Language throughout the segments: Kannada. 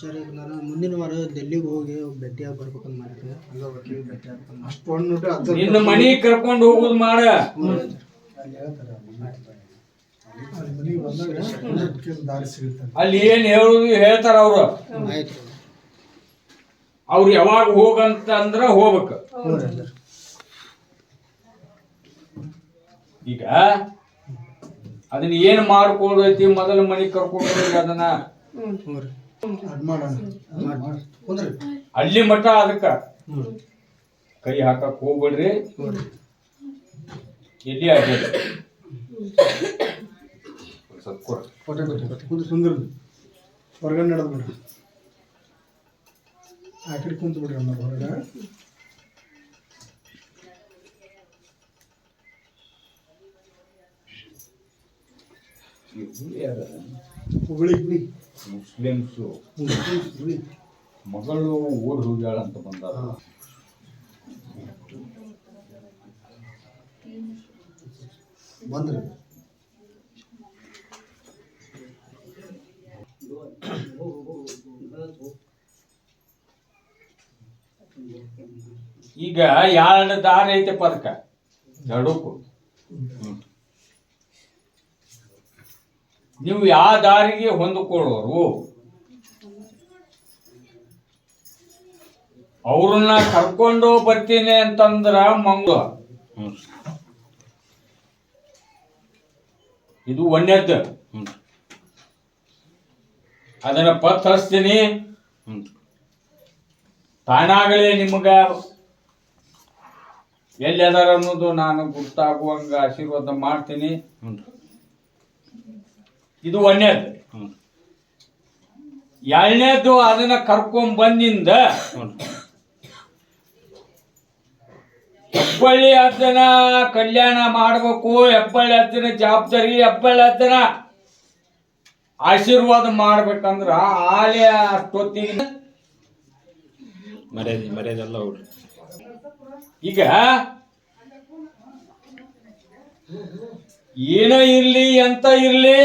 ಸರ್ ಈಗ ನಾನು ಮುಂದಿನ ವಾರ ಡೆಲ್ಲಿಗೆ ಹೋಗಿ ಭೇಟಿಯಾಗಿ ಬರ್ಬೇಕಂತ ಮಾಡಿದ್ದೆ. ಹಂಗ ವಕೀಲ್ ಭೇಟಿ ಆಗ್ಬೇಕಂತ ಅಷ್ಟು ನೋಡ್ರಿ ನಿನ್ನ ಮನೆಗೆ ಕರ್ಕೊಂಡು ಹೋಗೋದು ಮಾಡ. ಅಲ್ಲಿ ಏನ್ ಹೇಳುದು ಹೇಳ್ತಾರ ಅವ್ರು. ಅವ್ರು ಯಾವಾಗ ಹೋಗಂತ ಅಂದ್ರ ಹೋಗ್ಬೇಕು. ಈಗ ಅದನ್ನ ಏನ್ ಮಾಡ್ಕೊಳ್ದೈತಿ ಮೊದಲ ಮನೆಗೆ ಕರ್ಕೊಂಡು ಅದನ್ನ ಅಲ್ಲಿ ಮಠ ಅದಕ್ಕ ಕೈ ಹಾಕಕ್ ಹೋಗ್ಬಿಡ್ರಿ. ಎಲ್ಲಿ ಆಗ್ಯದ ಸುಂದರ ಹೊರಗಡೆ ನಡೆದ್ ಬಿಡ್ರಿ. ಆ ಕಡೆ ಕುಂತು ಬಿಡ್ರಿ ಅಮ್ಮ ಹೊರಗ. ಹುಬ್ಳಿ ಮುಸ್ಲಿಮ್ಸು ಮಗಳು ಓಡ್ ಹೋಗ್ಯಾಳ ಅಂತ ಬಂದಾರ. ಬಂದ್ರಿ ಈಗ ಎರಡು ದಾರಿ ಐತೆಪ್ಪ ಅದಕ್ಕ ಎರಡಕ್ಕೂ. ನೀವು ಯಾವ ದಾರಿಗೆ ಹೊಂದಿಕೊಳ್ಳೋರು ಅವ್ರನ್ನ ಕರ್ಕೊಂಡು ಬರ್ತೀನಿ ಅಂತಂದ್ರ ಮಂಗ್ಳು ಇದು ಒಂದೇದ್ದು. ಅದನ್ನ ಪತ್ ಹಚ್ತೀನಿ, ತಾನಾಗಲೇ ನಿಮಗ ಎಲ್ಲಿ ಅದಾರ ಅನ್ನೋದು ನಾನು ಗುರ್ತಾಗುವಂಗ ಆಶೀರ್ವಾದ ಮಾಡ್ತೀನಿ. ಇದು ಒಂದೇದ್ದು. ಎರಡನೇದ್ದು ಅದನ್ನ ಕರ್ಕೊಂಡ್ ಬಂದಿಂದ ಹೆಬ್ಬಳ್ಳಿ ಅಜ್ಜನ ಕಲ್ಯಾಣ ಮಾಡ್ಬೇಕು. ಹೆಬ್ಬಳ್ಳಿ ಅಜ್ಜನ ಜವಾಬ್ದಾರಿ, ಹೆಬ್ಬಳ್ಳಿ ಅಜ್ಜನ ಆಶೀರ್ವಾದ ಮಾಡ್ಬೇಕಂದ್ರ ಆಲೆ ಅಷ್ಟೊತ್ತಿಗೆ ಮರ್ಯಾದೆಲ್ಲ ಹುಡ್ರಿ. ಈಗ ಏನ ಇರ್ಲಿ ಎಂತ ಇರ್ಲಿ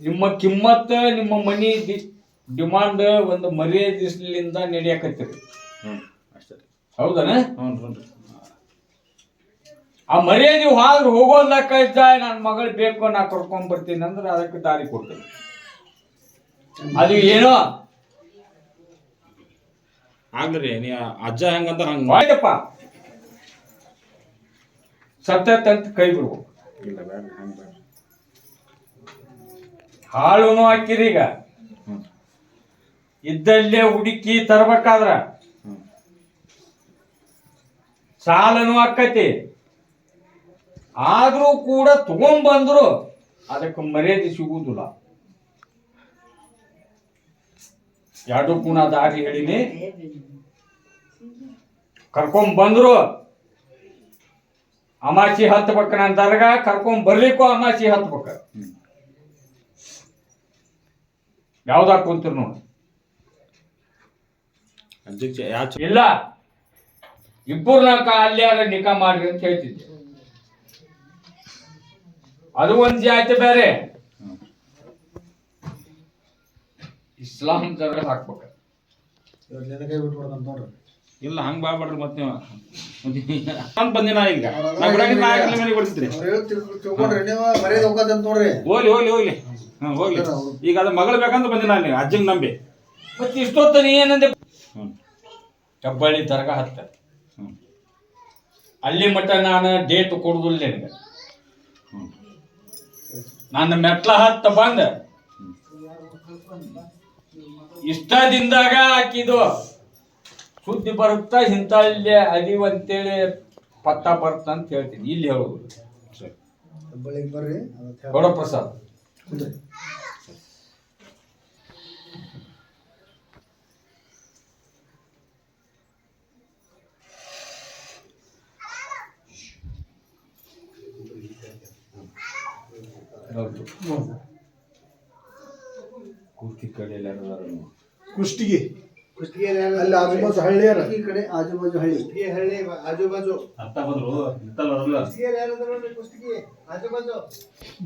ನಿಮ್ಮ ಕಿಮ್ಮತ್ ನಿಮ್ಮ ಮನಿ ಡಿಮಾಂಡ್ ಒಂದು ಮರ್ಯಾದಿಸ್ಲಿಂದ ನಡೆಯಕತ್ತೀರಿ. ಹೌದನ? ಆ ಮರ್ಯಾದೆ ಹಾದ್ರು ಹೋಗೋದಕ್ಕ ಇದ್ದ ನನ್ನ ಮಗಳು ಬೇಕು ನಾ ಕರ್ಕೊಂಡ್ ಬರ್ತೀನಿ ಅಂದ್ರೆ ಅದಕ್ಕೆ ದಾರಿ ಕೊಡ್ತೀನಿ. ಅದು ಏನೋ ಆಗ್ಲಿ ನೀ ಅಜ್ಜ ಹೆಂಗಂತ ಹಂಗ ಆಯ್ತಪ್ಪ. ಸತ್ಯಂತ ಕೈ ಬಿಡ್ಬೇಕು. ಹಾಳುನು ಹಾಕಿರಿ. ಈಗ ಇದ್ದಲ್ಲೇ ಹುಡುಕಿ ತರ್ಬೇಕಾದ್ರ ಸಾಲನು ಆಕತಿ. ಆದ್ರೂ ಕೂಡ ತಗೊಂಡ್ಬಂದ್ರು ಅದಕ್ಕೆ ಮರ್ಯಾದೆ ಸಿಗುವುದಿಲ್ಲ. ಎರಡಕ್ಕೂ ನಾ ದಾರಿ ಹೇಳಿನಿ. ಕರ್ಕೊಂಡ್ ಬಂದ್ರು ಅಮಾಸಿ ಹತ್ಬೇಕ ನನ್ನ ದರ್ಗ, ಕರ್ಕೊಂಡ್ ಬರ್ಲಿಕ್ಕೂ ಅಮಾಸಿ ಹತ್ಬೇಕ. ಯಾವ್ದಾಕ ಕುಂತಿರ್ ನೋಡಿ. ಇಲ್ಲ ಇಬ್ಬರನ್ನ ಅಲ್ಲಾರ ನಿಕಾ ಮಾಡ್ರಿ ಅಂತ ಹೇಳ್ತಿದ್ದೆ. ಅದು ಒಂದ್ ಜಾತಿ ಬೇರೆ. ಇಸ್ಲಾಂ ದರ್ಗ ಹಾಕ್ಬೇಕ. ನೋಡ್ರಿ. ಇಲ್ಲ ಹಂಗ ಬಾಳ್ರಿ ಮತ್ತೆ ಬಂದಿನ ಈಗ ಹೋಗ್ಲಿ ಹೋಗ್ಲಿ ಹೋಗ್ಲಿ ಹೋಗ್ಲಿ. ಈಗ ಅದ ಮಗಳು ಬೇಕಂತ ಬಂದಿನ ಅಲ್ಲಿ ಅಜ್ಜಂಗ್ ನಂಬಿ. ಮತ್ತೆ ಇಷ್ಟೊತ್ತ ನೀ ಏನಂದೆ? ಹೆಬ್ಬಳ್ಳಿ ದರ್ಗ ಹತ್ತ ಅಲ್ಲಿ ಮಟ್ಟ ನಾನು ಡೇಟ್ ಕೊಡುದಿಲ್ಲ ನಿನಗೆ. ನನ್ನ ಮೆಟ್ಲ ಹತ್ತ ಬಂದ ಇಷ್ಟದಿಂದಾಗ ಹಾಕಿದು ಸುದ್ದಿ ಬರುತ್ತಾ ಇಂಥಲ್ಲೇ ಅದೀವಂತೇಳಿ ಪತ್ತ ಬರುತ್ತ ಅಂತ ಹೇಳ್ತೀನಿ. ಇಲ್ಲಿ ಹೇಳುದು ಬರ್ರಿ ಗೌಡಪ್ರಸಾದ್. ಕುರ್ತಿ ಕಡೆ ಕುಷ್ಟಿಗೆ ಅಲ್ಲಿ ಆಜುಬಾಜು ಹಳ್ಳಿಯರ ಈ ಕಡೆ ಆಜುಬಾಜು ಹಳ್ಳಿ ಹಳ್ಳಿ ಆಜುಬಾಜು ಅತ್ತ ಬಂದ್ರು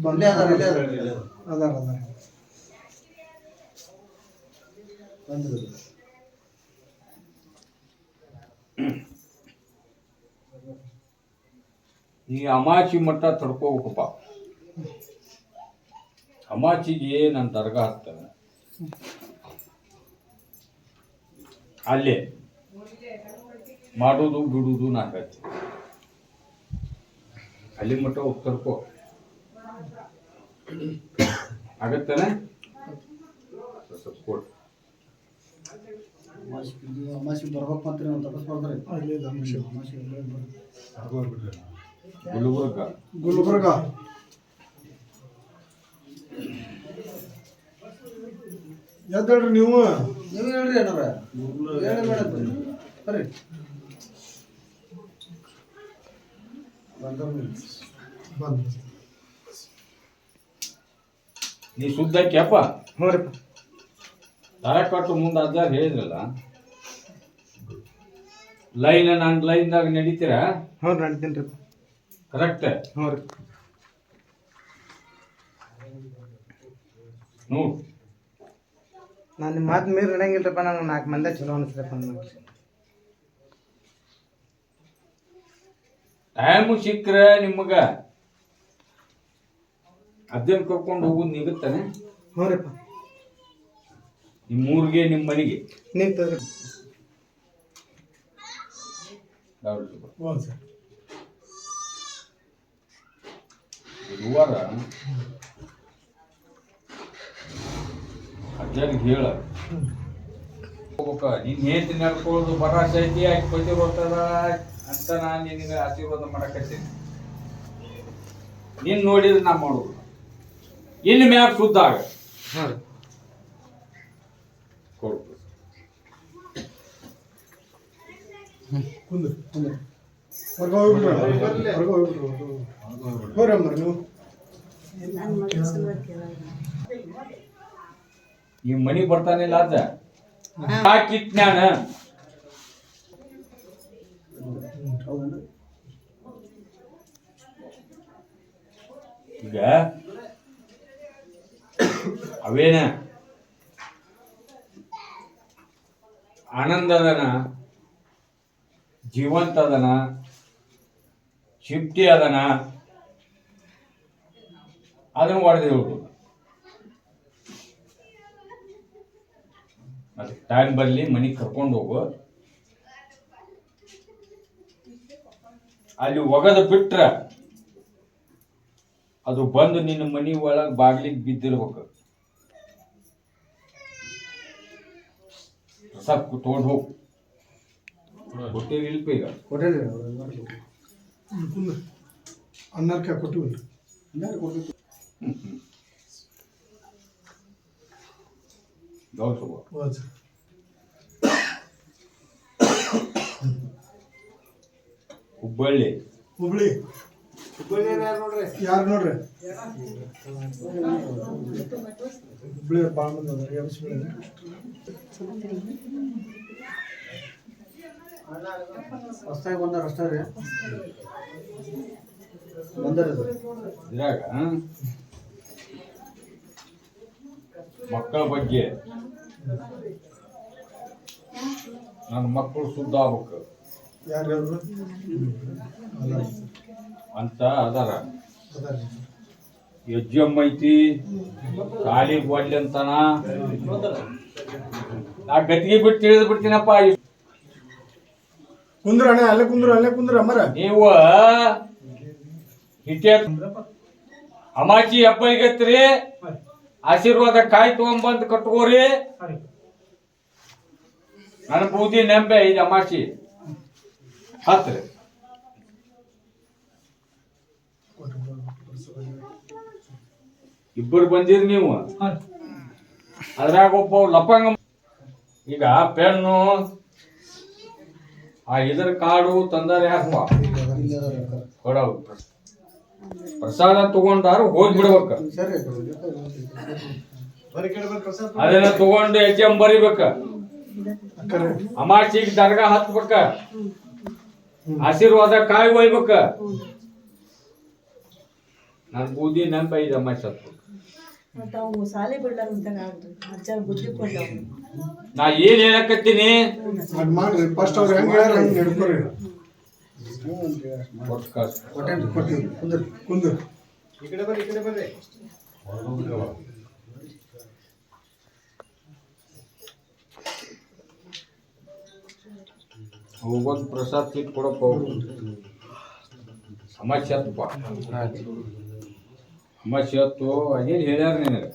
ಬಂದೇ ಅದಾರ ಅದಾರ. ಈ ಅಮಾಚಿ ಮಟ್ಟ ತಡ್ಕೋಬೇಕಪ್ಪ. ಅಮಾಚಿಗೆ ನಾನು ದರ್ಗಾ ಹಾಕ್ತೇನೆ, ಅಲ್ಲೇ ಮಾಡೋದು ಬಿಡುವುದು ನಾಕೈತಿ. ಅಲ್ಲಿ ಮಟ್ಟ ಹೋಗಿ ತಡ್ಕೋ ಆಗತ್ತೇನೆ. ಸ್ವಲ್ಪ ಕೊಡು. ಅಮಾಸಿ ಬರ್ಬೇಕು ಅಂತ ನಾವು ತಪಸ್ಬಾರ್ದ್ರಿ. ಗುಲ್ಬರ್ಗ ಎದ್ದೇಳ್ರಿ ನೀವು ಹೇಳ್ರಿ ಏನಾರ ಹೇಳಿ ಮೇಡಮ್ ಬರ್ರಿ. ನೀ ಸುದ್ದ ಕ್ಯಾಪ ಹ್ಞೂ ರೀ. ದಾರ ಕಟ್ಟು ಮುಂದೆ ಅಜ್ಜಾರ್ ಹೇಳಿದ್ರಲ್ಲ, ಲೈನ್ ನಾನು ಲೈನ್ದಾಗ ನಡೀತೀರಾ? ಹ್ಞೂ ನಡ್ತೀನಿ ರೀ. ಕರೆಕ್ಟ್. ಹ್ಞೂ ರೀ. ನೋಡು, ನಾನು ನಿಮ್ಮ ಮಾತು ಮೀರಿ ನಡೆಯಂಗಿಲ್ಲಪ್ಪ. ನಂಗೆ 4 ಮಂದಿ ಚಲೋ ಅನಿಸ್ತಪ್ಪ. ನನಗೆ ಟೈಮು ಸಿಕ್ಕರೆ ನಿಮಗ ಅದೇನು ಕರ್ಕೊಂಡು ಹೋಗೋದು ನಿಗುತ್ತಾನೆ. ಹ್ಞೂ ರೀಪ್ಪ. ನಿಮ್ಮ ಊರಿಗೆ ನಿಮ್ಮ ಮನೆಗೆ ನಿಂತದ್ರಿ. ಗುರುವಾರ ಅಜ್ಜನಿಗೆ ಹೇಳ ಹೋಗ್ಬೇಕ. ನೀನ್ ಹೇಳ್ತಿ ನಡ್ಕೊಳ್ಳೋದು ಭರಾಸ ಐತಿ, ಆಕೆ ಪತಿ ಬರ್ತದ ಅಂತ ನಾನು ನಿನಗೆ ಆಶೀರ್ವಾದ ಮಾಡಕತ್ತೀನಿ. ನೀನ್ ನೋಡಿದ್ರೆ ನಾ ಮಾಡೋದು ಇನ್ನು ಮ್ಯಾಗ ಶುದ್ಧ ಆಗ. ಹಾಂ ರೀ. ಕೊಡು. ಕುಂದ್ರಿ ಕುಂದ್ರಿ ಹೊರಗೆ ಹೋಗ್ಬಿಟ್ರಿ. ಹೊರಗೆ ಹೋಗ್ಬಿಟ್ರಿ. ಹೋಗ್ರಿ ಅಮ್ಮರ ನೀವು. ಈ ಮನಿ ಬರ್ತಾನಿಲ್ಲ ಅದ ಹಾಕಿಟ್ನ್ಯಾನ. ಈಗ ಅವೇನ ಆನಂದ ಅದನ, ಜೀವಂತ ಅದನ, ಶಿಫ್ಟಿ ಅದನ, ಅದನ್ನು ಹೊಡೆದು ಹೇಳುದು. ಅದಕ್ಕೆ ಟೈಮ್ ಬರಲಿ, ಮನೆಗೆ ಕರ್ಕೊಂಡು ಹೋಗು. ಅಲ್ಲಿ ಒಗದ ಬಿಟ್ರ ಅದು ಬಂದು ನಿನ್ನ ಮನಿ ಒಳಗೆ ಬಾಗ್ಲಿಗೆ ಬಿದ್ದಿರ್ಬೇಕು. ಪ್ರಸಾದ್ ತಗೊಂಡು ಹೋಗು. ಕೊಟ್ಟೇವಿ ಇಲ್ಪ ಈಗ. ಕೊಟ್ಟೇರಿ ಅನ್ನಕ್ಕೆ ಕೊಟ್ಟಿವಿ. ಹುಬ್ಬಳ್ಳಿ ಹುಬ್ಳಿ ಯಾರು ನೋಡ್ರಿ. ಹುಬ್ಳಿ ಭಾಳ ಮಂದಿ ಅದಾರ. ಹೊಸ್ದಾಗಿ ಬಂದಾರ ಅಷ್ಟೇ ರೀ. ಬಂದಾರ ಇದ್ರಾಗ ಮಕ್ಕಳ ಬಗ್ಗೆ ನನ್ನ ಮಕ್ಕಳು ಶುದ್ಧ ಆಗ್ಬೇಕು ಯಾರು ಅಂತ ಅದಾರ. ಯಜ್ಜಮ್ಮ ಐತಿ, ಕಾಲಿಗೆ ಒಳ್ಳೆ ಅಂತಾನ. ನಾ ಗಟ್ಟಿಗೆ ಬಿಟ್ಟು ತಿಳಿದು ಬಿಡ್ತೀನಪ್ಪ. ಕುಂದ್ರ ಅಣ್ಣ, ಅಲ್ಲೇ ಕುಂದ್ರ, ಅಲ್ಲೇ ಕುಂದ್ರ ಅಮ್ಮರ. ನೀವು ಹಿಟ್ಟೆ ಅಮಾಚಿ ಹಬ್ಬ ಈಗತ್ರಿ, ಆಶೀರ್ವಾದ ಕಾಯಿ ತಗೊಂಬಂದು ಕಟ್ಕೋರಿ. ನನ್ನ ಬೂದಿ ನೆಂಬೆ ಇದು ಅಮಾಚಿ ಹತ್ರಿ. ಇಬ್ಬರು ಬಂದಿರಿ ನೀವು. ಅದ್ರಾಗ ಒಬ್ಬ ಲಪಂಗ. ಈಗ ಪೆನ್ನು ಆ ಇದ್ರ ಕಾಡು ತಂದಾರೆ ಹಾಕುವ ಕೊಡವು. ಪ್ರಸಾದ ತಗೊಂಡಾರು ಹೋಗ್ಬಿಡ್ಬೇಕ. ಅದನ್ನ ತಗೊಂಡು ಎಕ್ಸಾಮ್ ಬರಿಬೇಕ. ಅಮಾಚಿಗೆ ದರ್ಗಾ ಹತ್ಬೇಕ. ಆಶೀರ್ವಾದ ಕಾಯಿ ಒಯ್ಬೇಕ. ನನ್ ಬೂದಿ ನೆನಪ ಐದು ಅಮಾಚಿ ಹತ್ಬೇಕು. ಮತ್ತು ಅವು ಸಾಲೆ ಬಿಡ್ಲಾರಂತಾಗ ಆಗ್ತದೆ ಅಜ್ಜ ಬುದ್ಧಿ ಕೊಡ್ಲವು. ನಾ ಏನ್ ಹೇಳಕತ್ತೀನಿ ಅದ್ ಮಾಡ್ರಿ ಫಸ್ಟ್ ಅವ್ರು ಹೆಂಗ್ ಹೇಳ್ಯಾರ ಹಂಗೆ ನಡ್ಕೊರಿ. ಕೊಟ್ಟಿವ್ರಿ ಕುಂದ್ರಿ. ಈ ಕಡೆ ಬರ್ರಿ. ಹೋಗೋದು ಪ್ರಸಾದ್ ಸೀಟ್ ಕೊಡಪ್ಪ ಸಮಸ್ಯೆ ಆತಪ್ಪ ಸಮಸ್ಯೆ ಆತು ಅದೇನು ಹೇಳ್ಯಾರ ನಿನಗೆ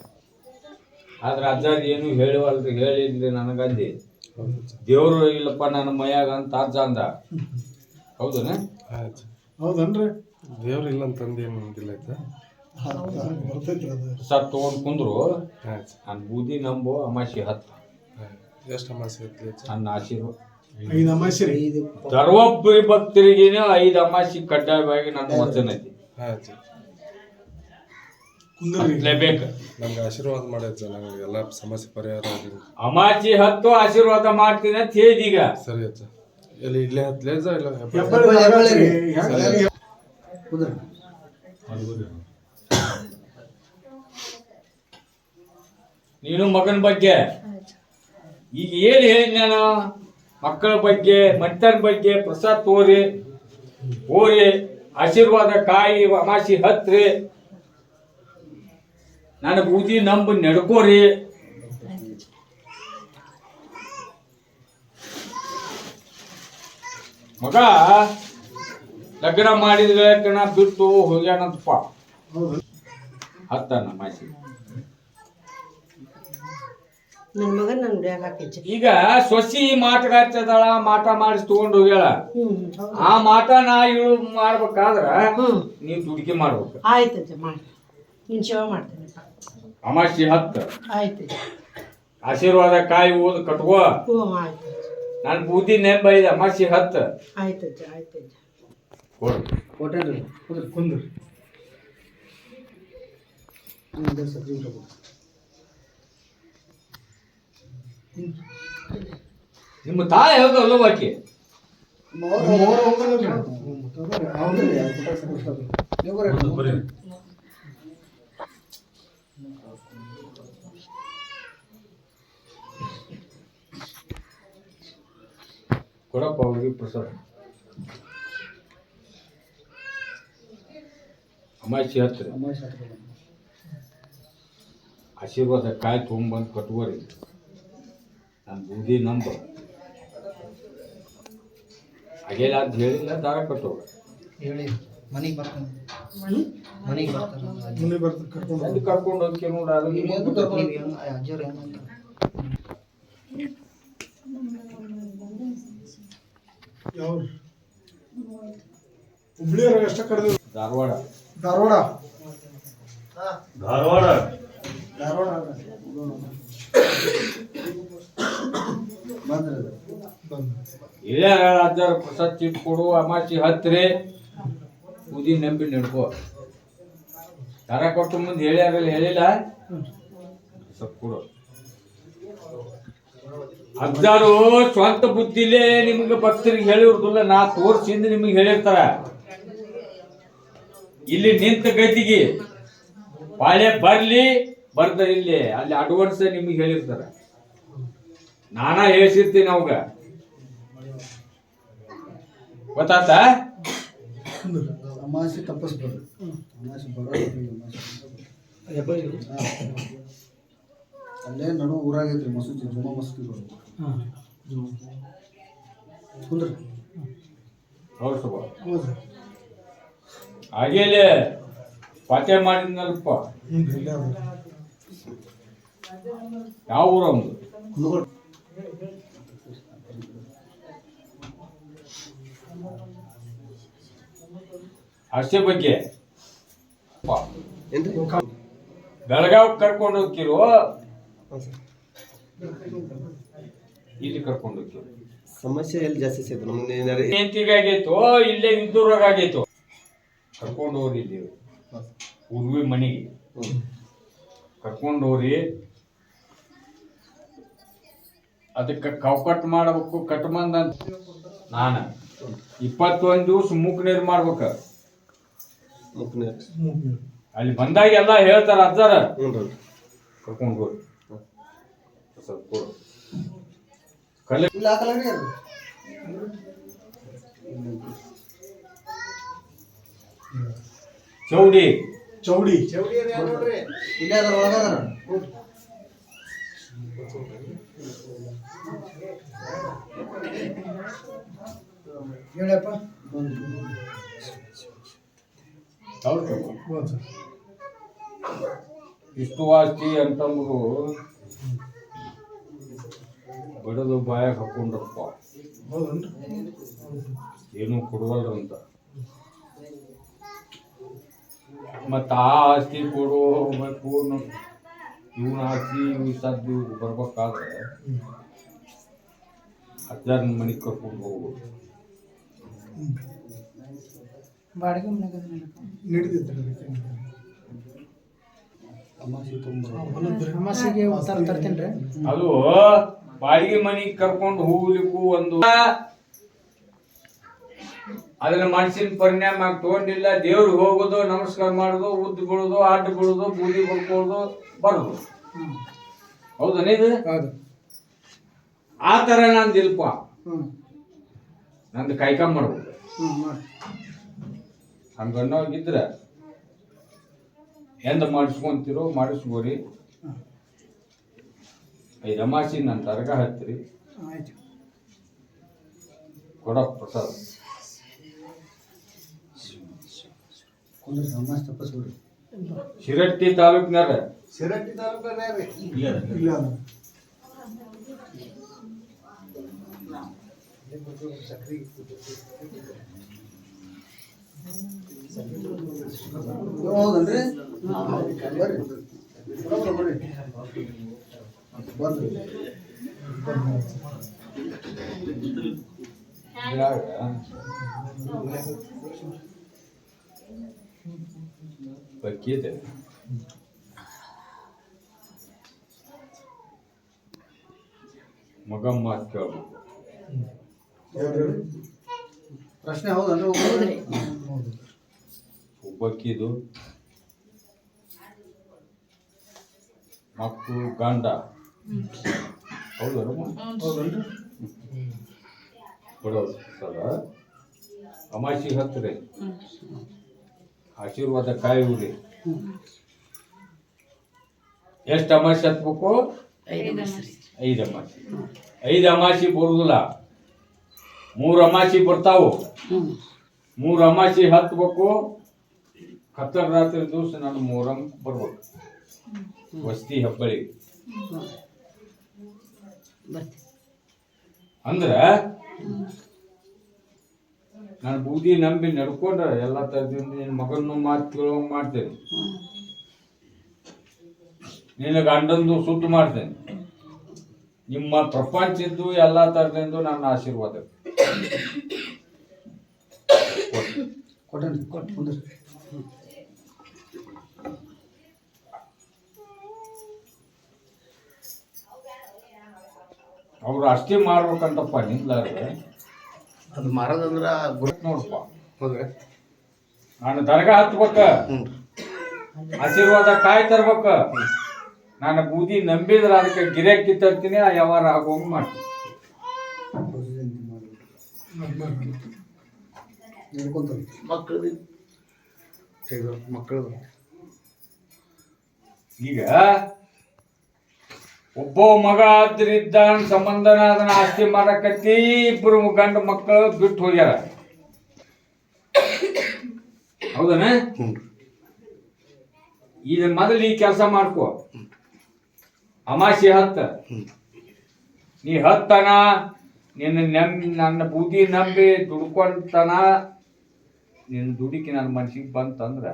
ಆದ್ರೆ ಅಜ್ಜಾರ ಏನು ಹೇಳುವಲ್ರಿ ಹೇಳಿದ್ರಿ ನನಗಂದಿ ದೇವ್ರು ಇಲ್ಲಪ್ಪ ನನ್ನ ಮೈಯಾಗ ಅಂತ ಅಜ್ಜ ಅಂದ ಹೌದನ ಹೌದನ್ರಿ ದೇವ್ರ ಇಲ್ಲ ಅಂತಂದು ಏನು ಇಲ್ಲ ಆಯ್ತಾ ಬರ್ತೈತ್ರಿ ಅದು. ಪ್ರಸಾದ್ ತೊಗೊಂಡು ಕುಂದ್ರು ನನ್ನ ಬೂದಿ ನಂಬು ಅಮಾಸಿ ಹತ್ತು ಎಷ್ಟು ಅಮಾಸೆ ಐತಿ ನನ್ನ ಆಶೀರ್ವಾದ 5 ಅಮಾಸೆ ರೀ. ಸರ್ವೊಬ್ಬರಿ ಭಕ್ತರಿಗೇನೆ 5 ಅಮಾಸಿ ಕಡ್ಡಾಯವಾಗಿ ನನ್ನ ವಚನ ಐತಿ ಆಯ್ತು ಕುಂದ್ರಿ. ಬೇಕು ನಮ್ಗೆ ಆಶೀರ್ವಾದ ಮಾಡೈತೆ ನಂಗೆ ಎಲ್ಲ ಸಮಸ್ಯೆ ಪರಿಹಾರ ಆಗಲಿ. ಅಮಾಸಿ ಹತ್ತು ಆಶೀರ್ವಾದ ಮಾಡ್ತೀನಿ ಅಂತ ಹೇಳಿದೀಗ ಸರಿ ಅಚ್ಚ ಎಲ್ಲಿ ಇಲ್ಲೇ ಹತ್ಲೇಜ ಇಲ್ಲ ಹೆಬ್ಬಳ್ಳಿ ಹೆಬ್ಬಳ್ಳಿ ರೀ. ಹೆಂಗ್ ಕುಂದ್ರಿ. ನೀನು ಮಗನ ಬಗ್ಗೆ ಈಗ ಏನು ಹೇಳಿ ನಾನು ಮಕ್ಕಳ ಬಗ್ಗೆ ಮಟ್ಟನ ಬಗ್ಗೆ ಪ್ರಸಾದ್ ತೋರಿ ಹೋರಿ ಆಶೀರ್ವಾದ ಕಾಯಿ ಅಮಾಸಿ ಹತ್ರಿ ನನ್ನ ಬೂದಿ ನಂಬು ನಡ್ಕೋರಿ ಮಗ ಲಗ್ನ ಮಾಡಿದ್ರೆ ಕಣ ಬಿಟ್ಟು ಹೋಗ್ಯಾನಂತಪ್ಪ ಹತ್ತನ ಅಮಾಸಿ ನನ್ನ ಮಗನ ನನ್ನ ಬ್ಯಾಗ್ ಹಾಕಿಚ್ಚ. ಈಗ ಸೊಸಿ ಮಾಟಗಾಡ್ತದಳ ಮಾಟ ಮಾಡಿಸಿ ತಗೊಂಡು ಹೋಗ್ಯಾಳ ಹೌದು. ಆ ಮಾಟ ನಾ ಇಳು ಮಾಡ್ಬೇಕಾದ್ರ ನೀವ್ ದುಡ್ಕಿ ಮಾಡ್ಬೇಕು ಆಯ್ತಜ್ಜ ಮಾಡಿ ನೀನು ಸೇವೆ ಮಾಡ್ತೇನೆ. ಅಮಾಸಿ ಹತ್ತ ಆಯ್ತಜ್ಜ. ಆಶೀರ್ವಾದ ಕಾಯಿ ಓದ್ ಕಟ್ಕೋ ಹ್ಞೂ ಆಯ್ತು. ನನ್ ಬೂದಿ ನೆಂಬೈದ ಅಮಾಸಿ ಹತ್ತ ಆಯ್ತಜ್ಜ ಆಯ್ತಜ್ಜ. ಕೊಡು ಕೊಟ್ಟೇನ್ರಿ. ಕುಂದ್ರಿ. ಸಜ್ಜಿ ಊಟ ಕೊಡು. ನಿಮ್ಮ ತಾಯಿ ಹೇಳ್ದಲ್ಲ ಬಾಕಿ ಮೂವರು ಹೋಗೋದಿಲ್ರಿ. ಹೌದ್ರಿ, ಅದು ಕೊಟ್ಟಾಗ ನೀವು ಬರ್ರಿ. ಕೊಡಪ್ಪ ಅವ್ರಿಗೆ ಪ್ರಸಾದ ಅಮಾಸಿ ಹತ್ರಿ ಅಮಾವಾಸ್ಯೆ ಹತ್ರ ಆಶೀರ್ವಾದ ಕಾಯಿ ತೊಗೊಂಬಂದು ಕಟ್ಕೋರಿ ನನ್ನ ಬೂದಿ ನಂಬ ಹಾಗೆಲ್ಲ ಅಂತ ಹೇಳಿಲ್ಲ ದಾರ ಕಟ್ಟೋ ಹೇಳಿ ಮನೆಗೆ ಬರ್ತಾನೆ. ಮನೆಗೆ ಬರ್ತಾನೆ. ಮುಂದೆ ಬರ್ತಾರೆ ಕರ್ಕೊಂಡು ಅಲ್ಲಿ ಕರ್ಕೊಂಡು ಹೋಗಿ ನೋಡ ನೀವು ಏನು ಕರ್ಕೊಂಡು ಏನು ಅಜ್ಜರು ಏನು ಅಂತ ಯಾವ ಹುಬ್ಳಿಯವ್ರಿಗೆ ಅಷ್ಟ ಕರೆದ ಧಾರವಾಡ ಧಾರವಾಡ ಧಾರವಾಡ ಧಾರವಾಡ ಬಂದ್ರಿ ಅದು. ಇಲ್ಲೇ ರಾಜ್ಯರ ಪ್ರಸಾದ್ ಚೀಟ್ ಕೊಡು ಅಮಾಸಿ ಹತ್ರಿ ಬೂದಿ ನಂಬಿ ನಡ್ಕೋ ದಾರ ಕೊಟ್ಟು ಮುಂದೆ ಹೇಳ್ಯಾರಲ್ಲ ಹೇಳಿಲ್ಲ ಸ್ವಲ್ಪ ಕೊಡು ಅಜ್ಜಾರು ಸ್ವಂತ ಬುದ್ಧಿಲೇ ನಿಮ್ಗೆ ಭಕ್ತರಿಗೆ ಹೇಳಿರ್ದಿಲ್ಲ ನಾ ತೋರ್ಸಿಂದ ನಿಮಗೆ ಹೇಳಿರ್ತಾರ ಇಲ್ಲಿ ನಿಂತ ಗತಿಗೆ ಬಾಳೆ ಬರ್ಲಿ ಬರ್ತಾರ ಇಲ್ಲಿ ಅಲ್ಲಿ ಅಡ್ವಾನ್ಸ್ ನಿಮಗೆ ಹೇಳಿರ್ತಾರ ನಾನಾ ಹೇಳ್ಸಿರ್ತೀನಿ ಅವಾಗ ಗೊತ್ತಾತ ಅಮಾವಾಸ್ಯೆ ತಪ್ಪಿಸ್ಬೇಡ್ರಿ. ಅಮಾವಾಸ್ಯೆ ಬರೋದ್ರಿ ಅಮಾವಾಸ್ಯೆ. ಅಲ್ಲೇ ನಡು ಊರಾಗೈತ್ರಿ ಮಸೂತಿ ಜುಮಾ ಮಸೂತಿಗಳು. ಕುಂದ್ರಿ. ಹೌದು ಹೌದು. ಹಾಗೇಲೆ ಪಾಠ ಮಾಡಿದ್ನಲ್ಪ ಇಲ್ಲೇ ಅದ. ಯಾವ ಊರ ಒಂದು ಕುಂದ್ಕೊಳ್ರಿ. ಅಷ್ಟೇ ಬಗ್ಗೆ ಬೆಳಗಾವ್ ಕರ್ಕೊಂಡು ಹೋಗ್ತಿರೋ ಇಲ್ಲಿ ಕರ್ಕೊಂಡು ಹೋಗ್ತಿರೋ ಸಮಸ್ಯೆ ಎಲ್ಲಿ ಜಾಸ್ತಿ ಸಿಗ್ತದೆ ನಮ್ಗೆ ಹೆಂಡತಿಗಾಗೈತೋ ಇಲ್ಲೇ ವಿದ್ದೂರಾಗೈತೋ ಕರ್ಕೊಂಡು ಹೋಗ್ರಿ ಇಲ್ಲಿ ಉರ್ವಿ ಮನೆಗೆ ಕರ್ಕೊಂಡು ಹೋಗ್ರಿ ಅದಕ್ಕೆ ಕಟ್ ಮಾಡಬೇಕು ಕಟ್ಮಂದ ನಾನು 21 ದಿವಸ ಮೂಕ್ ನೀರು ಮಾಡ್ಬೇಕ ಮುಖ್ಯ ಅಲ್ಲಿ ಬಂದಾಗ ಎಲ್ಲ ಹೇಳ್ತಾರ ಅಜ್ಜಾರ ಹ್ಞೂ ಕರ್ಕೊಂಡು ಹೋಗಿ ಸ್ವಲ್ಪ ಕೊಡು. ಕಲೆ ಇಲ್ಲ ಹಾಕಲ್ಲ ಅದು ಚೌಡಿ ಚೌಡಿ ಇಲ್ಲೇ ಅದ್ರ ಒಳಗದಾರ ಹೇಳಪ್ಪ ಹೌದು ಹೌದು ಇಷ್ಟು ಆಸ್ತಿ ಅಂತಂದ್ರು ಬಡದು ಬಾಯಾಗ ಹಾಕೊಂಡ್ರಪ್ಪ ಹೌದನ್ರಿ ಏನೂ ಕೊಡುವಲ್ರಂತ. ಮತ್ತು ಆ ಆಸ್ತಿ ಕೊಡಬೇಕು ಇವನ ಆಸ್ತಿ ಇವ್ ಸದ್ದು ಬರ್ಬೇಕಾದ್ರೆ 10,000 ಮನೆಗೆ ಕರ್ಕೊಂಡು ಹೋಗ್ಬೋದು. ಬಾಡಿಗೆ ಮನೆಗೆ ಅಮಾಸಿಗೆ ತರ್ತೀನಿ ರೀ. ಅದು ಬಾಡಿಗೆ ಮನೆಗೆ ಕರ್ಕೊಂಡು ಹೋಗ್ಲಿಕ್ಕೂ ಒಂದು ಅದನ್ನ ಮನುಷ್ಯನ ಪರಿಣಾಮ ತಗೊಂಡಿಲ್ಲ. ದೇವ್ರಿಗೆ ಹೋಗೋದು, ನಮಸ್ಕಾರ ಮಾಡೋದು, ಉದ್ದು ಬಿಡೋದು, ಅಡ್ಡ ಬಿಡೋದು, ಬೂದಿ ಬಡ್ಕೊಳ್ಳೋದು, ಬರೋದು. ಹೌದನ ಇದು? ಹೌದು ಆ ಥರ ನಂದು ಇಲ್ಪ. ಹ್ಞೂ ನಂದು ಕಾಯ್ಕೊಂಡ್ ಮಾಡ್ಬೇಕು. ಹ್ಞೂ ಮಾಡಿ ಹಂಗನ್ನೋಗಿದ್ರೆ ಎಂದ ಮಾಡಿಸ್ಕೊಂತಿರೋ ಮಾಡಿಸ್ಕೋರಿ. 5 ಅಮಾಸಿ ನನ್ನ ದರ್ಗ ಹತ್ತಿರಿ, ಆಯ್ತು ಕೊಡೋ ಪ್ರಸಾದ. ಶಿರಟ್ಟಿ ತಾಲೂಕಿನಾರ ಇಲ್ಲ ಹೌದನ್ರಿ ಬರ್ರಿ ಬಕ್ಕಿದೆ ಮಗ ಮಾತು ಕೇಳ್ಬೇಕು. ಪ್ರಶ್ನೆ ಹೌದನ್ರಿ ಹೌದ್ರಿ. ಒಬ್ಬಕ್ಕಿದು ಮಕ್ಕಳು ಗಂಡ ಹೌದಲ್ಲ ಹೌದನ್ರಿ ಕೊಡೋದು ಸರ ಅಮಾಸಿಗೆ ಹತ್ತಿರಿ, ಆಶೀರ್ವಾದ ಕಾಯುವ್ರಿ. ಎಷ್ಟು ಅಮಾಸಿ ಹತ್ಬೇಕು? 5 ಅಮಾಸಿ. 5 ಅಮಾಸಿ ಬರುದಿಲ್ಲ, 3 ಅಮಾಸಿ ಬರ್ತಾವು. 3 ಅಮಾಸಿ ಹತ್ಬೇಕು. ಕತ್ತಲ ರಾತ್ರಿ ದಿವಸ ನಾನು ಮೊಹರಂ ಬರ್ಬೇಕು ವಸ್ತಿ ಹಬ್ಬಳಿಗೆ. ಅಂದ್ರೆ ನಾನು ಬೂದಿ ನಂಬಿ ನಡ್ಕೊಂಡ್ರೆ ಎಲ್ಲ ಥರದಿಂದ ನಿನ್ನ ಮಗನ ಮಾತು ಕೇಳುವಂಗೆ ಮಾಡ್ತೇನೆ, ನಿನ್ನ ಗಂಡಂದು ಸುದ್ದು ಮಾಡ್ತೇನೆ, ನಿಮ್ಮ ಪ್ರಪಂಚದ್ದು ಎಲ್ಲ ಥರದಿಂದ ನನ್ನ ಆಶೀರ್ವಾದ ಕೊಟ್ಟನ್ರಿ ಕುಂದ್ರಿ ಅವ್ರು ಅಷ್ಟೇ ಮಾಡ್ಬೇಕಂತಪ್ಪ ನಿಂದ್ಲಾರ್ದೆ ಅದು ಮಾರೋದಂದ್ರ ನೋಡಪ್ಪ. ಹೌದ್ರಿ ನಾನು ದರ್ಗಾ ಹತ್ಬೇಕ, ಆಶೀರ್ವಾದ ಕಾಯಿ ತರ್ಬೇಕ. ನಾನು ಬೂದಿ ನಂಬಿದ್ರೆ ಅದಕ್ಕೆ ಗಿರಾಕಿ ತರ್ತೀನಿ, ಆ ವ್ಯವಹಾರ ಆಗೋಂಗ್ ಮಾಡ್ತೀನಿ. ಹೇಳ್ಕೊಂತಾರೆ ಮಕ್ಕಳು ಈಗ ಒಬ್ಬ ಮಗ ಆದ್ರಿದ್ದ ಸಂಬಂಧನ ಅದನ್ನ ಆಸ್ತಿ ಮಾಡಕತ್ತಿ. 2 ಗಂಡು ಮಕ್ಕಳು ಬಿಟ್ಟು ಹೋಗ್ಯಾರ. ಹೌದನ? ಈಗ ಮೊದಲು ಈ ಕೆಲಸ ಮಾಡ್ಕೋ. ಅಮಾಸಿ ಹತ್ತ ನೀ ಹತ್ತನ ನನ್ನ ಬೂದಿ ನಂಬಿ ದುಡ್ಕೊಂತನ ನಿನ್ನ ದುಡುಕಿ ನನ್ನ ಮನ್ಸಿಗೆ ಬಂತಂದ್ರ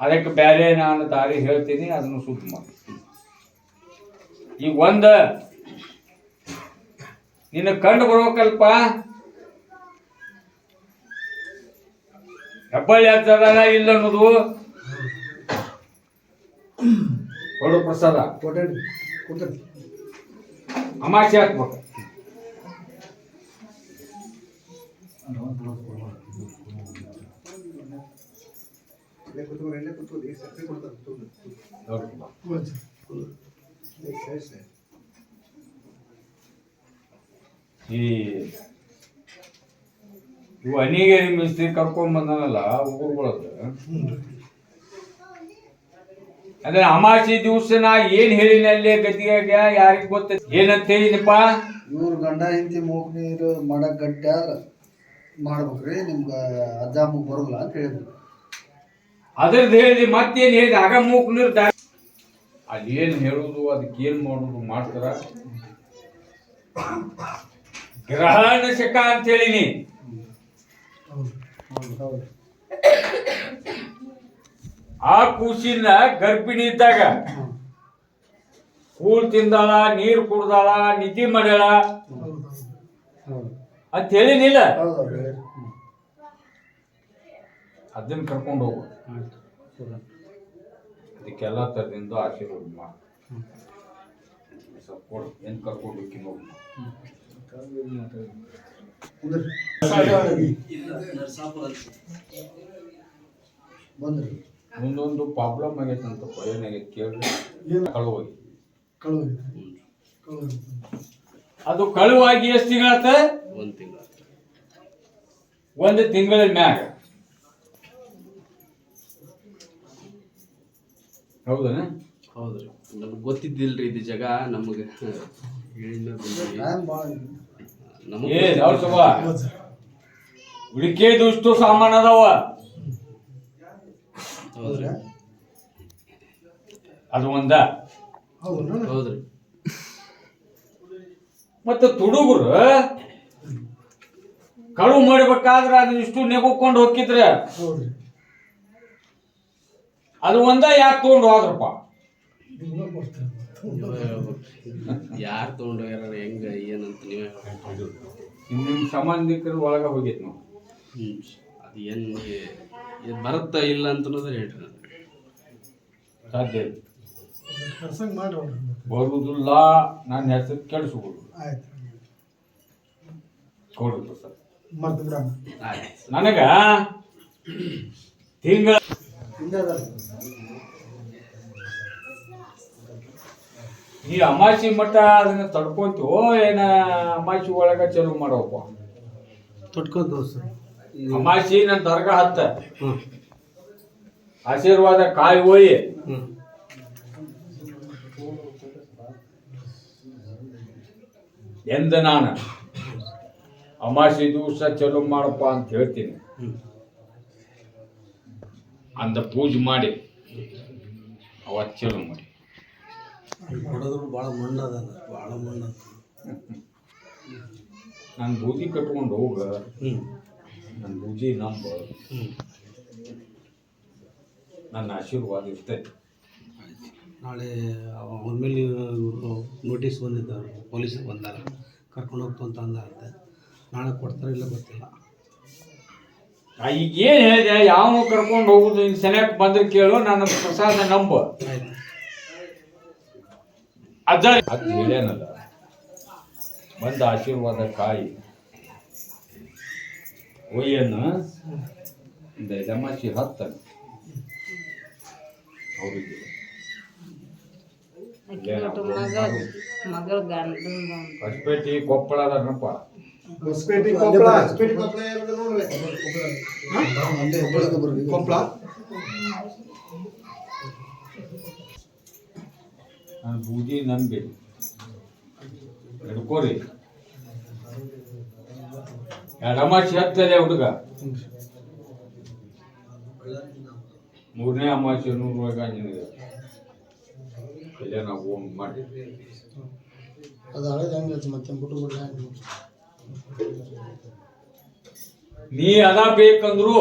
ಅದಕ್ಕೆ ಬೇರೆ ನಾನು ದಾರಿ ಹೇಳ್ತೀನಿ, ಅದನ್ನು ಸುದ್ದ ಮಾಡಿ. ಈಗ ನಿನ್ನ ಕಂಡು ಬರ್ಬೇಕಲ್ಪ, ಹೆಬ್ಬಳ್ಳಿ ಆಗ್ತದ ಇಲ್ಲ ಅನ್ನೋದು. ಕೊಡು ಪ್ರಸಾದ. ಕೊಟ್ಟನ್ರಿ ಕೂತ್ರಿ ಅಮಾಸಿ ಹಾಕ್ಬೇಕು. ಇಲ್ಲೇ ಕೂತ್ಕೊಡ್ರಿ, ಇಲ್ಲೇ ಕೂತ್ಕೊಡ್ರಿ, ಸಕ್ಕರೆ ಕೊಡ್ತಾರೆ ಈ ಇವು ಅನಿಗೇರಿ ಮಿಸ್ತ್ರಿ ಕರ್ಕೊಂಡ್ ಬಂದನಲ್ಲ ಊರುಗಳದ್ದು, ಅಂದ್ರೆ ಅಮಾಸಿ ದಿವಸ ನಾ ಏನ್ ಹೇಳಿನ ಅಲ್ಲಿ ಗತಿಯಾಗ ಯಾರಿಗ್ ಗೊತ್ತ ಏನಂತ ಹೇಳಿನಪ್ಪ. ಇವ್ರ ಗಂಡ ಹಿಂತಿ ಮೂಗ್ ನೀರು ಮಾಡಕ್ ಗಟ್ಟಿ ಮಾಡ್ಬೇಕ್ರಿ, ನಿಮ್ಗೆ ಅಜ್ಜಾಮಗ್ ಬರೋಲ್ಲ ಅಂತ ಹೇಳಿದ್ರು. ಅದ್ರದ್ದು ಹೇಳಿದ್ರಿ ಮತ್ತೇನ್ ಹೇಳಿದ ಆಗ ಮೂಕ್ ನೀರು ಅಲ್ಲಿ ಏನ್ ಹೇಳುದು ಅದಕ್ಕೆ ಏನ್ ಮಾಡುದು ಮಾಡ್ತಾರ. ಗ್ರಹಣ ಶಕ ಅಂತ ಹೇಳಿನಿ. ಆ ಕೂಸಿನ ಗರ್ಭಿಣಿ ಇದ್ದಾಗ ಕೂಳ್ ತಿಂದಾಳ, ನೀರು ಕುಡ್ದಾಳ, ನಿದ್ದೆ ಮಾಡ್ಯಾಳ ಅಂತ ಹೇಳಿನಿಲ್ಲ. ಅದನ್ನ ಕರ್ಕೊಂಡು ಹೋಗು, ಅದಕ್ಕೆಲ್ಲ ತರದಿಂದ ಆಶೀರ್ವಾದ ಮಾಡಿ ಸ್ವಲ್ಪ ಕೊಡು. ಏನ್ ಕರ್ಕೊಂಡು ಹೋಗಿ ಹೋಗು. ಮುಂದೊಂದು ಪ್ರಾಬ್ಲಮ್ ಆಗೈತಂತಪ್ಪ. ಏನಾಗೈತೆ ಕೇಳ್ರಿ. ಕಳುವಾಗಿ ಅದು ಕಳುವಾಗಿ ಎಷ್ಟು ತಿಂಗಳಾತ? 1 ತಿಂಗಳ. 1 ತಿಂಗಳ ಮ್ಯಾಗ. ಹೌದನ? ಹೌದ್ರಿ, ನಮ್ಗೆ ಗೊತ್ತಿದ್ದಿಲ್ರಿ ಇದು ಜಾಗ. ನಮಗೆ ಉಳಿಕೆದು ಇಷ್ಟು ಸಾಮಾನು ಅದಾವ. ಹೌದ್ರಿ, ಅದು ಒಂದ. ಹೌದ್ರಿ. ಮತ್ತೆ ತುಡುಗರು ಕಳುವು ಮಾಡ್ಬೇಕಾದ್ರ ಅದನ್ನ ಇಷ್ಟು ನೆಗೋಕೊಂಡು ಹೋಗಿದ್ರ ಅದು ಒಂದ ಯಾಕೆ ತಗೊಂಡು ಹೋದ್ರಪ್ಪ? ಯಾರು ತಗೊಂಡು ಹೆಂಗ ಏನಂತ ನೀವೇ ನಿಮ್ಮ ಸಂಬಂಧಿಕರು ಒಳಗ ಹೋಗೈತಿ ನಾವು. ಅದು ಏನು ಬರುತ್ತ ಇಲ್ಲ ಅಂತ ಹೇಳ್ರಿ. ಸಾಧ್ಯ ಬರುವುದಿಲ್ಲ. ನನ್ನ ಹೆಸರು ಕೆಡಿಸ್ಬೋದು. ಕೊಡುದು ಸರ್ ನನಗ ತಿಂಗಳ ಈ ಅಮಾಸಿ ಮಟ್ಟ ಅದನ್ನ ತಡ್ಕೊಂತೀವೋ ಏನ ಅಮಾಸಿ ಒಳಗ ಚಲೋ ಮಾಡವಪ್ಪ? ತೊಟ್ಕೊಂತ ಸರ್. ಅಮಾಸಿ ನನ್ನ ದರ್ಗಾ ಹತ್ತ ಆಶೀರ್ವಾದ ಕಾಯಿ ಹೋಯಿ ಎಂದ ನಾನು ಅಮಾಸಿ ದಿವಸ ಚಲೋ ಮಾಡಪ್ಪ ಅಂತ ಹೇಳ್ತೀನಿ. ಅಂದ ಪೂಜೆ ಮಾಡಿ ಅವತ್ತು ಚಲೋ ಮಾಡಿ. ಹೊಡೆದ್ರು ಭಾಳ ಮಣ್ಣದ, ಭಾಳ ಮಣ್ಣದ. ನಾನು ಬೂದಿ ಕಟ್ಕೊಂಡು ಹೋಗ, ನನ್ನ ಬೂದಿ ನಂಬ, ನನ್ನ ಆಶೀರ್ವಾದ ಇರ್ತೈತಿ. ನಾಳೆ ಅವ್ರ ಮೇಲೆ ಇವರು ನೋಟಿಸ್ ಬಂದಿದ್ದಾರೆ, ಪೊಲೀಸರು ಬಂದಾರ, ಕರ್ಕೊಂಡು ಹೋಗ್ತು ಅಂತ ಅಂದಾರಂತೆ. ನಾಳೆ ಕೊಡ್ತಾರೆ ಇಲ್ಲ ಗೊತ್ತಿಲ್ಲ. ಈಗ ಏನು ಹೇಳಿದೆ, ಯಾವ ಕರ್ಕೊಂಡು ಹೋಗುದು ಇನ್ನು ಸೆನೆಕ್ ಬಂದ್ರೆ ಕೇಳು, ನನ್ನ ಪ್ರಸಾದ ನಂಬ. ಅಜ್ಜ ಅದು ಹೇಳ್ಯಾನಲ್ಲ, ಬಂದ ಆಶೀರ್ವಾದ ಕಾಯಿ ಒಯ್ಯನ್ನು ದಮಾಸಿ ಹತ್ತಾನೆ ಅವ್ರಿಗೆ. ಹೊಸಪೇಟೆ ಕೊಪ್ಪಳ ಅದನಪ್ಪ. ನಾನು ಬೂದಿ ನಂಬಿ ಹಿಡ್ಕೋರಿ. ಅಮಾಸಿ ಹತ್ತಲೆ ಹುಡುಗ 3ನೇ ಅಮಾಸಿ 100 ನಿನಗೆ ಕಲ್ಯಾಣ ಹೋಗಿ ಮಾಡಿ. ಅದು ಹಳೇದು ಹೆಂಗೆ ಮತ್ತೆ ಬಿಟ್ಟು ಬಿಡ್ಲ ನೀ ಅದ ಬೇಕಂದ್ರು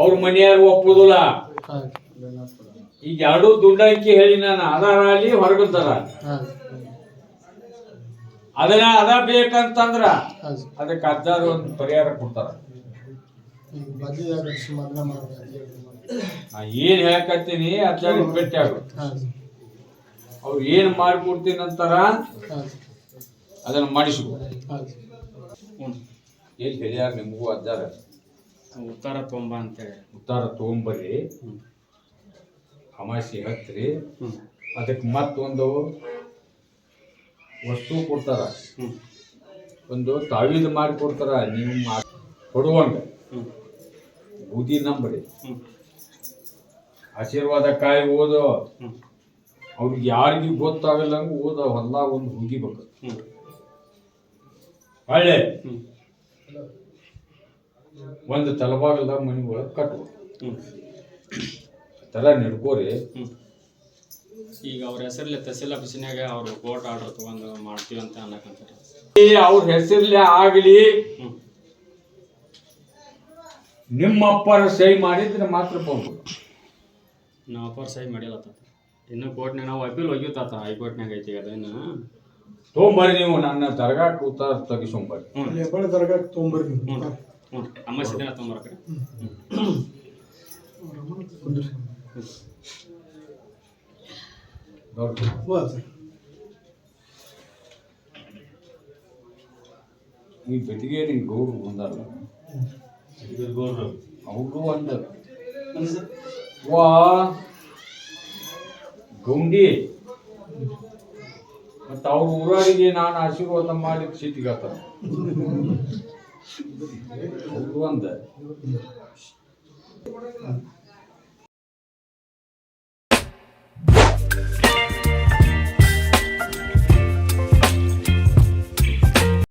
ಅವ್ರ ಮನೆಯಾರು ಒಪ್ಪುದಿಲ್ಲ. ಈಗ ಎರಡು ದುಡ್ಡಾಕಿ ಹೇಳಿ ನಾನು ಅದಾರ ಅಲ್ಲಿ ಹೊರಗದಾರ ಅದನ್ನ ಅದ ಬೇಕಂತಂದ್ರ ಅದಕ್ಕೆ ಅಜ್ಜಾರು ಒಂದು ಪರಿಹಾರ ಕೊಡ್ತಾರ. ನಾ ಏನ್ ಹೇಳಕತ್ತೀನಿ ಅಜ್ಜಾರಿಗೆ ಭೇಟಿ ಆಗು. ಅವ್ರು ಏನ್ ಮಾಡ್ಕೊಡ್ತೀನಿ ಅಂತಾರ ಅದನ್ನ ಮಾಡಿಸ್ಕೊ. ಏನ್ ಹೇಳ್ಯಾರ ನಿಮಗೂ ಅಜ್ಜಾರ? ಉತ್ತಾರ ತೊಂಬ ಅಂತೇಳಿ ಉತ್ತಾರ ತೊಗೊಂಬರ್ರಿ. ಅಮಾಸಿ ಹತ್ತಿರಿ ಅದಕ್ಕೆ ಮತ್ತೊಂದು ವಸ್ತು ಕೊಡ್ತಾರ, ಒಂದು ತಾವೀದು ಮಾಡಿ ಕೊಡ್ತಾರ. ನೀವು ಕೊಡುವಂಗ ಬೂದಿ ನಂಬರಿ, ಆಶೀರ್ವಾದ ಕಾಯಿ ಓದೋ, ಅವ್ರಿಗೆ ಯಾರಿಗೂ ಗೊತ್ತಾಗಲ್ಲಂಗ ಓದ ಹೊಲ್ದಾಗ ಒಂದು ಹುಗಿಬೇಕು. ಹಳ್ಳೆ ಒಂದು ತಲಬಾಗಲ್ದಾಗ ಮನೆ ಒಳಗೆ ಕಟ್ಟುವ ಥರ ನಡ್ಕೋರಿ. ಈಗ ಅವ್ರ ಹೆಸರಲ್ಲಿ ತಹಸೀಲ್ ಆಫೀಸಿನಾಗ ಅವ್ರು ಕೋರ್ಟ್ ಆರ್ಡರ್ ತಗೊಂಡು ಮಾಡ್ತೀವಿ ಅಂತ ಅನ್ನಕಂತಾರೆ. ಅವ್ರ ಹೆಸರ್ಲೆ ಆಗಲಿ, ನಿಮ್ಮ ಅಪ್ಪರ ಸಹಿ ಮಾಡಿದ್ರೆ ಮಾತ್ರ ಹೋಗ್ಬೋದು. ನಾವು ಅಪ್ಪರ್ ಸಹಿ ಮಾಡಿಲ್ಲ ತಾತ. ಇನ್ನು ಕೋರ್ಟ್ನಾಗ ನಾವು ಅಪೀಲ್ ಹೋಗಿವ್ ತಾತ, ಹೈಕೋರ್ಟ್ನಾಗ ಐತಿ ಅದೇನು. ತೊಗೊಂಬರ್ರಿ ನೀವು, ನನ್ನ ದರ್ಗಾಕ್ಕೆ ಉತ್ತರ ತೆಗಿಸ್ಕೊಂಬರ್ರಿ. ಹ್ಞೂ ಅಮ್ಮ ಸಿದ್ಧನ ತೊಗೊಂಬರ್ರಿ. ಈ ಬೆಟ್ಟಿಗೇರಿ ಗೌಡ್ರು ಬಂದಾರಲ್ಲ, ಅವರು ಅಂದ ವಾ ಗೌಂಡಿ ಮತ್ತು ಅವ್ರ ಊರವರಿಗೆ ನಾನು ಆಶೀರ್ವಾದ ಮಾಡಿ ಸಿಟ್ಟಿಗತ್ತಾರ. ಅವರು ಅಂದ